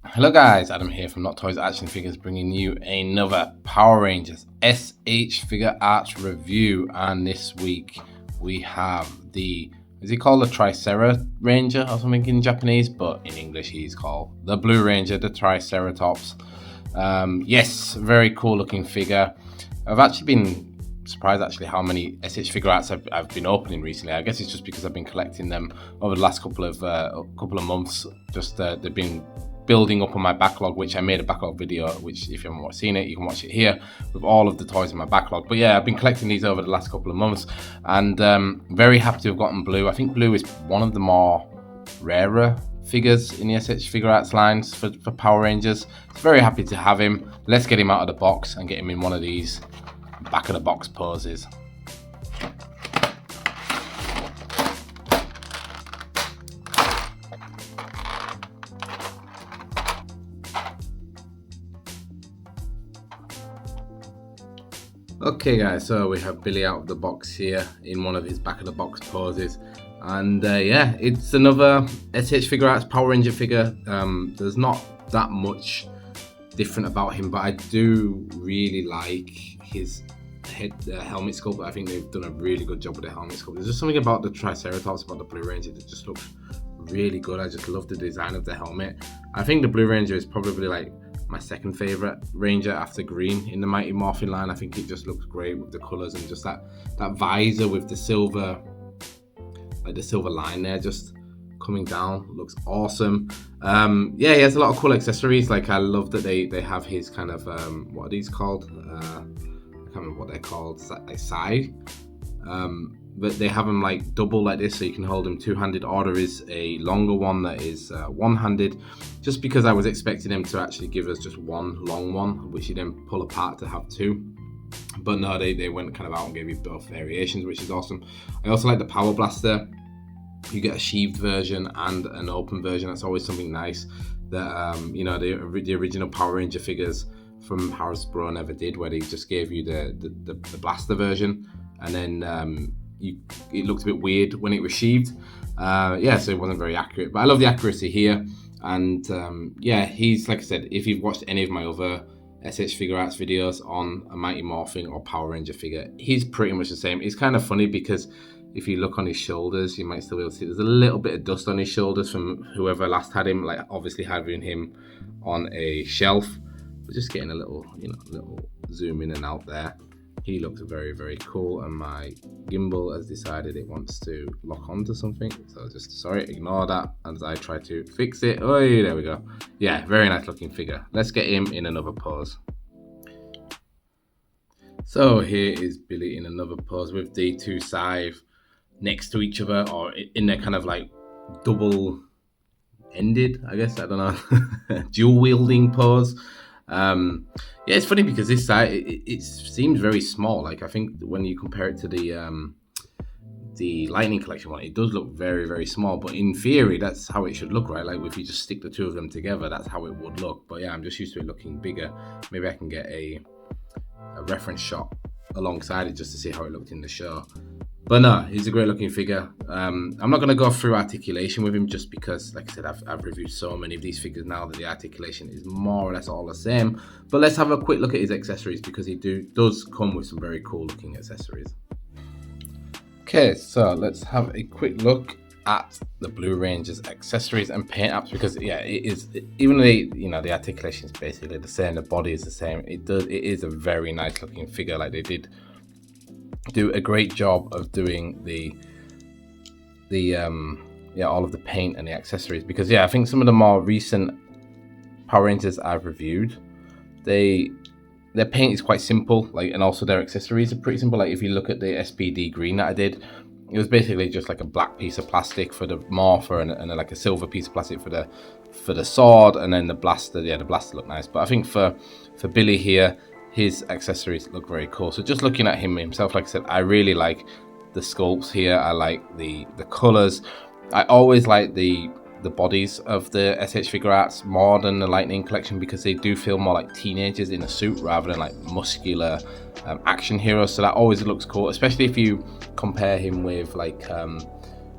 Hello guys, Adam here from Not Toys Action Figures, bringing you another Power Rangers S.H.Figuarts review. And this week we have the, is he called the TriceraRanger or something in Japanese, but in English he's called the Blue Ranger, the Triceratops. Yes, very cool looking figure. I've actually been surprised how many S.H.Figuarts I've been opening recently. I guess it's just because I've been collecting them over the last couple of months. Just they've been building up on my backlog, which I made a backlog video, which if you haven't seen it, you can watch it here with all of the toys in my backlog. But yeah, I've been collecting these over the last couple of months, and very happy to have gotten Blue. I think Blue is one of the more rarer figures in the S.H.Figuarts lines for Power Rangers. So very happy to have him. Let's get him out of the box and get him in one of these back of the box poses. Okay guys, so we have Billy out of the box here in one of his back of the box poses, and yeah, it's another S.H.Figuarts Power Ranger figure. There's not that much different about him, but I do really like his helmet sculpt. I think they've done a really good job with the helmet sculpt. There's just something about the Triceratops, about the Blue Ranger, that just looks really good. I just love the design of the helmet. I think the Blue Ranger is probably like my second favorite Ranger after Green in the Mighty Morphin line. I think it just looks great with the colors and just that visor with the silver, like the silver line there just coming down, looks awesome. Yeah, he has a lot of cool accessories. Like I love that they have his kind of what are these called? I can't remember what they're called, like side. But they have them like double like this, so you can hold them two-handed, or there is a longer one that is one-handed, just because I was expecting them to actually give us just one long one, which you then pull apart to have two. But no, they went kind of out and gave you both variations, which is awesome. I also like the Power Blaster. You get a sheathed version and an open version. That's always something nice that you know, the original Power Ranger figures from Hasbro never did, where they just gave you the blaster version, and then it looked a bit weird when it was sheathed. Yeah, so it wasn't very accurate, but I love the accuracy here. And yeah, he's, like I said, if you've watched any of my other S.H.Figuarts videos on a Mighty Morphin or Power Ranger figure, he's pretty much the same. It's kind of funny because if you look on his shoulders, you might still be able to see there's a little bit of dust on his shoulders from whoever last had him, like obviously having him on a shelf. We're just getting a little, you know, little zoom in and out there. He looks very, very cool, and my gimbal has decided it wants to lock onto something, so just, sorry, ignore that as I try to fix it. Oh, there we go. Yeah, very nice looking figure. Let's get him in another pose. So here is Billy in another pose with the two scythe next to each other, or in their kind of like double ended, I guess, I don't know, dual wielding pose. Yeah, it's funny because this side it seems very small. Like I think when you compare it to the Lightning Collection one, it does look very, very small. But in theory, that's how it should look, right? Like if you just stick the two of them together, that's how it would look. But yeah, I'm just used to it looking bigger. Maybe I can get a reference shot alongside it just to see how it looked in the show. But no, he's a great looking figure. I'm not going to go through articulation with him just because, like I said, I've reviewed so many of these figures now that the articulation is more or less all the same. But let's have a quick look at his accessories, because he does come with some very cool looking accessories. Okay, so let's have a quick look at the Blue Ranger's accessories and paint apps, because yeah, it is, even though the articulation is basically the same, the body is the same, it is a very nice looking figure. Like they did do a great job of doing the all of the paint and the accessories, because yeah, I think some of the more recent Power Rangers I've reviewed, their paint is quite simple, like, and also their accessories are pretty simple. Like if you look at the SPD green that I did, it was basically just like a black piece of plastic for the morpher and like a silver piece of plastic for the sword, and then the blaster. Yeah, the blaster looked nice, but I think for Billy here, his accessories look very cool. So just looking at him himself, like I said, I really like the sculpts here. I like the colors. I always like the bodies of the S.H.Figuarts more than the Lightning Collection, because they do feel more like teenagers in a suit rather than like muscular action heroes. So that always looks cool, especially if you compare him with like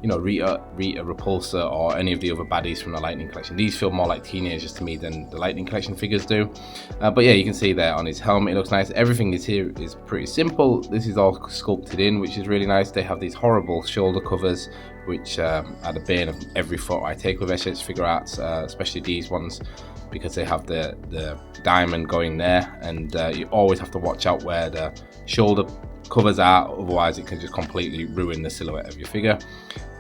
you know, Rita Repulsa or any of the other baddies from the Lightning Collection. These feel more like teenagers to me than the Lightning Collection figures do. But yeah, you can see there on his helmet, it looks nice. Everything is here is pretty simple. This is all sculpted in, which is really nice. They have these horrible shoulder covers, which are the bane of every photo I take with S.H.Figuarts, especially these ones, because they have the diamond going there, and you always have to watch out where the shoulder covers are, otherwise it can just completely ruin the silhouette of your figure.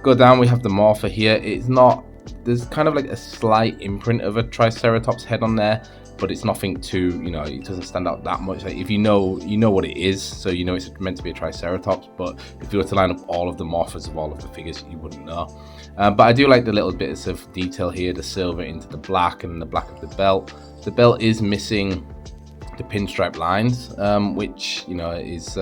Go down, we have the Morpher here. It's not, there's kind of like a slight imprint of a Triceratops head on there, but it's nothing too, you know, it doesn't stand out that much. Like, if you know what it is, so you know it's meant to be a Triceratops, but if you were to line up all of the Morphers of all of the figures, you wouldn't know. But I do like the little bits of detail here, the silver into the black and the black of the belt. The belt is missing the pinstripe lines, which, you know, is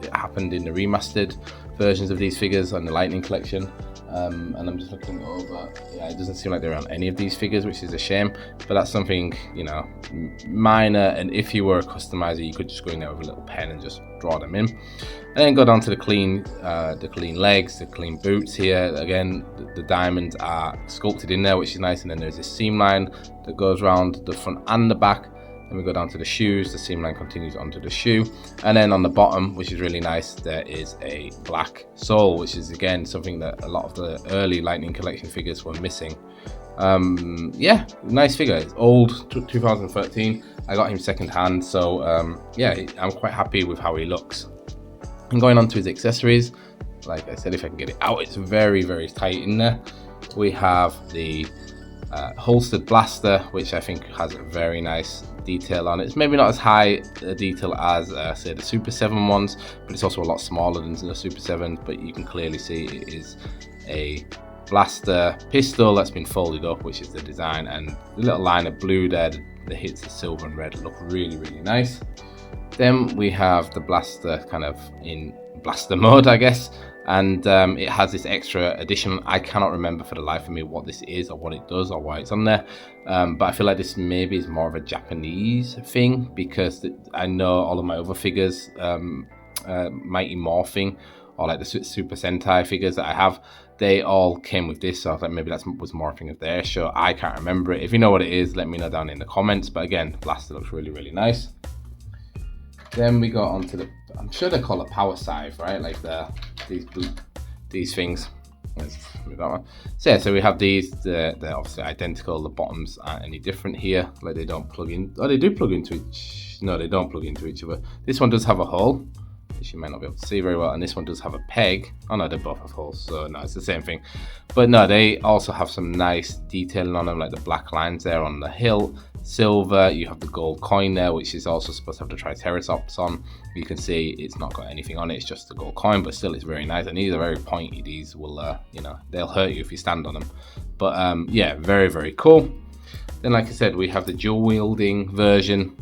it happened in the remastered versions of these figures on the Lightning Collection. And I'm just looking over, yeah, it doesn't seem like they're on any of these figures, which is a shame, but that's something, you know, minor, and if you were a customizer, you could just go in there with a little pen and just draw them in. And then go down to the clean legs, the clean boots here. Again, the diamonds are sculpted in there, which is nice, and then there's this seam line that goes around the front and the back. Then we go down to the shoes, the seam line continues onto the shoe, and then on the bottom, which is really nice, there is a black sole, which is again something that a lot of the early Lightning Collection figures were missing. Yeah, nice figure. It's old, 2013. I got him second hand, so yeah, I'm quite happy with how he looks. And going on to his accessories, like I said, if I can get it out, it's very, very tight in there. We have the holstered blaster, which I think has a very nice detail on it. It's maybe not as high a detail as say the Super 7 ones, but it's also a lot smaller than the Super 7, but you can clearly see it is a blaster pistol that's been folded up, which is the design, and the little line of blue there that hits the silver and red look really, really nice. Then we have the blaster kind of in blaster mode, I guess, and it has this extra addition. I cannot remember for the life of me what this is or what it does or why it's on there, but I feel like this maybe is more of a Japanese thing, because I know all of my other figures, Mighty Morphin or like the Super Sentai figures that I have, they all came with this, so I was like, maybe that was morphing of their show. I can't remember it. If you know what it is, let me know down in the comments. But again, blaster looks really, really nice. Then we got onto the, I'm sure they call it power scythe, right? Like these things. Let's move that one. So yeah, so we have these. They're obviously identical. The bottoms aren't any different here. Like they don't plug in. Oh, they do plug into each. No, they don't plug into each other. This one does have a hole, which you might not be able to see very well, and this one does have a peg. Oh no, they both have holes, so no, it's the same thing. But no, they also have some nice detailing on them, like the black lines there on the hilt. Silver, you have the gold coin there, which is also supposed to have the Triceratops on. You can see it's not got anything on it, it's just the gold coin, but still it's very nice, and these are very pointy. These will, you know, they'll hurt you if you stand on them. But yeah, very, very cool. Then, like I said, we have the dual wielding version,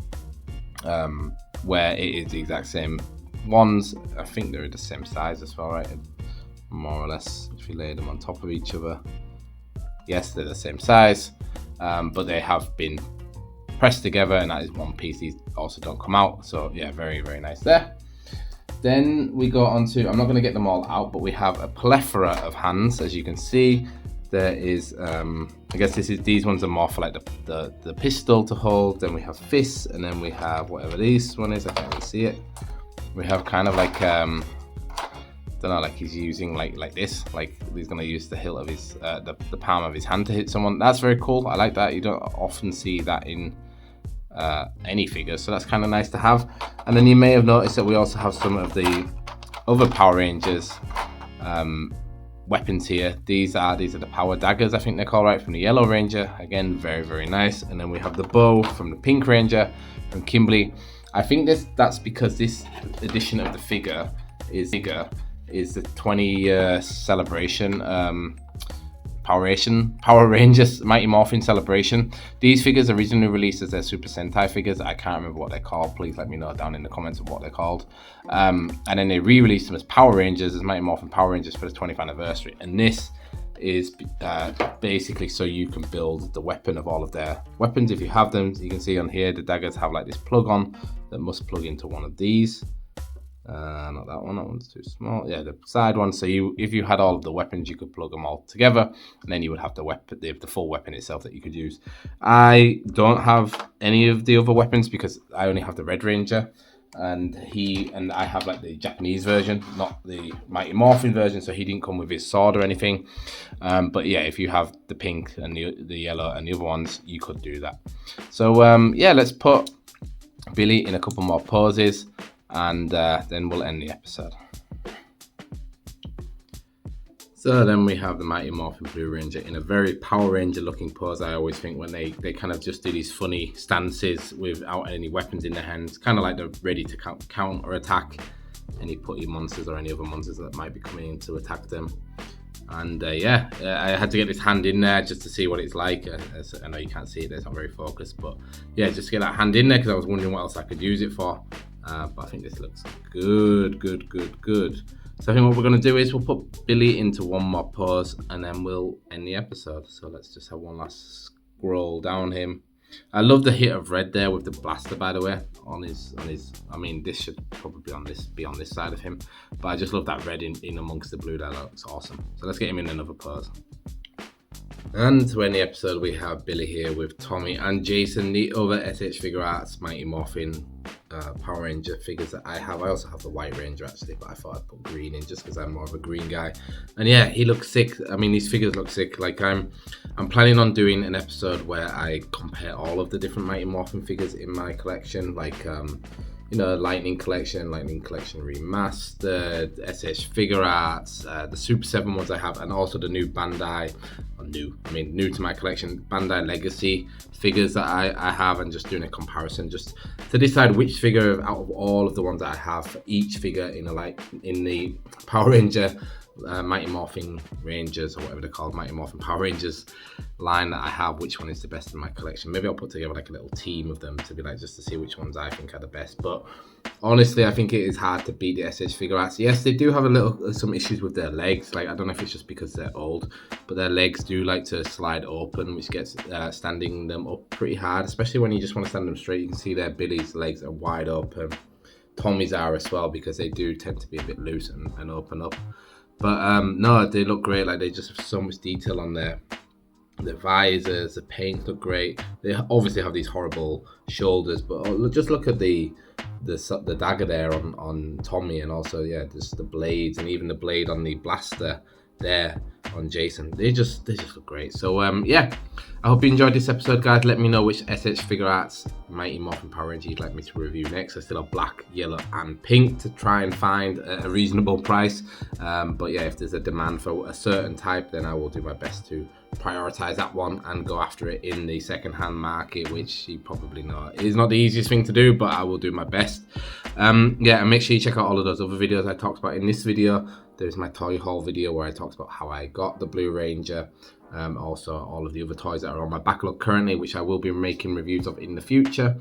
where it is the exact same ones. I think they're the same size as well, right? More or less, if you lay them on top of each other. Yes, they're the same size, but they have been pressed together, and that is one piece. These also don't come out, so yeah, very, very nice there. Then we go on to, I'm not going to get them all out, but we have a plethora of hands. As you can see, there is, I guess these ones are more for like the pistol to hold. Then we have fists, and then we have whatever this one is, I can't really see it. We have kind of like, don't know, like he's using like this, like he's gonna use the hilt of his, the palm of his hand to hit someone. That's very cool. I like that. You don't often see that in any figures, so that's kind of nice to have. And then you may have noticed that we also have some of the other Power Rangers weapons here. These are the power daggers, I think they're called, right, from the Yellow Ranger. Again, very, very nice. And then we have the bow from the Pink Ranger, from Kimberly. I think that's because this edition of the figure is the 20-year celebration, Power Rangers Mighty Morphin celebration. These figures originally released as their Super Sentai figures. I can't remember what they're called. Please let me know down in the comments of what they're called. And then they re-released them as Power Rangers, as Mighty Morphin Power Rangers for the 20th anniversary. And this is basically so you can build the weapon of all of their weapons if you have them. You can see on here the daggers have like this plug on that must plug into one of these. Not that one. That one's too small. Yeah, the side one. So if you had all of the weapons, you could plug them all together, and then you would have the full weapon itself that you could use. I don't have any of the other weapons because I only have the Red Ranger, and I have like the Japanese version, not the Mighty Morphin version. So he didn't come with his sword or anything. But yeah, if you have the pink and the yellow and the other ones, you could do that. So yeah, let's put Billy in a couple more poses, and then we'll end the episode. So then we have the Mighty Morphin Blue Ranger in a very Power Ranger looking pose. I always think when they kind of just do these funny stances without any weapons in their hands, kind of like they're ready to counter attack any putty monsters or any other monsters that might be coming in to attack them. And yeah, I had to get this hand in there just to see what it's like. I know you can't see it, it's not very focused, but yeah, just get that hand in there because I was wondering what else I could use it for. But I think this looks good. So I think what we're going to do is we'll put Billy into one more pose and then we'll end the episode. So let's just have one last scroll down him. I love the hit of red there with the blaster, by the way, on his. I mean, this should probably be on this side of him, but I just love that red in amongst the blue. That looks awesome. So let's get him in another pose. And to end the episode, we have Billy here with Tommy and Jason, the other S.H.Figuarts Mighty Morphin Power Ranger figures that I have. I also have the White Ranger actually, but I thought I'd put green in just because I'm more of a green guy. And yeah, he looks sick. I mean, these figures look sick. Like I'm planning on doing an episode where I compare all of the different Mighty Morphin figures in my collection, like you know, Lightning Collection Remastered, S.H.Figuarts, the Super 7 ones I have, and also the new Bandai, new to my collection, Bandai Legacy figures that I have, and just doing a comparison just to decide which figure out of all of the ones that I have for each figure in the Power Ranger Mighty Morphin Rangers, or whatever they're called, Mighty Morphin Power Rangers line that I have, which one is the best in my collection. Maybe I'll put together like a little team of them to be like, just to see which ones I think are the best. But honestly, I think it is hard to beat the S.H.Figuarts. Yes, they do have some issues with their legs. Like, I don't know if it's just because they're old, but their legs do like to slide open, which gets standing them up pretty hard, especially when you just want to stand them straight. You can see their Billy's legs are wide open. Tommy's are as well, because they do tend to be a bit loose and open up. But no, they look great. Like, they just have so much detail on their visors. The paint look great. They obviously have these horrible shoulders, but just look at the dagger there on Tommy, and also yeah, just the blades, and even the blade on the blaster there on Jason. They just look great. So yeah, I hope you enjoyed this episode, guys. Let me know which S.H.Figuarts Mighty Morphin Power Ranger you'd like me to review next. I still have black, yellow and pink to try and find a reasonable price, but yeah, if there's a demand for a certain type, then I will do my best to prioritize that one and go after it in the second-hand market, which you probably know is not the easiest thing to do, but I will do my best. Yeah, and make sure you check out all of those other videos I talked about in this video. There's my toy haul video where I talked about how I got the Blue Ranger, also all of the other toys that are on my backlog currently, which I will be making reviews of in the future.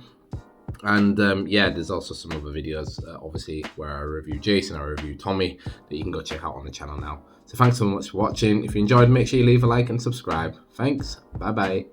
And yeah, there's also some other videos, obviously, where I review Jason, I review Tommy, that you can go check out on the channel now. So thanks so much for watching. If you enjoyed, make sure you leave a like and subscribe. Thanks. Bye bye.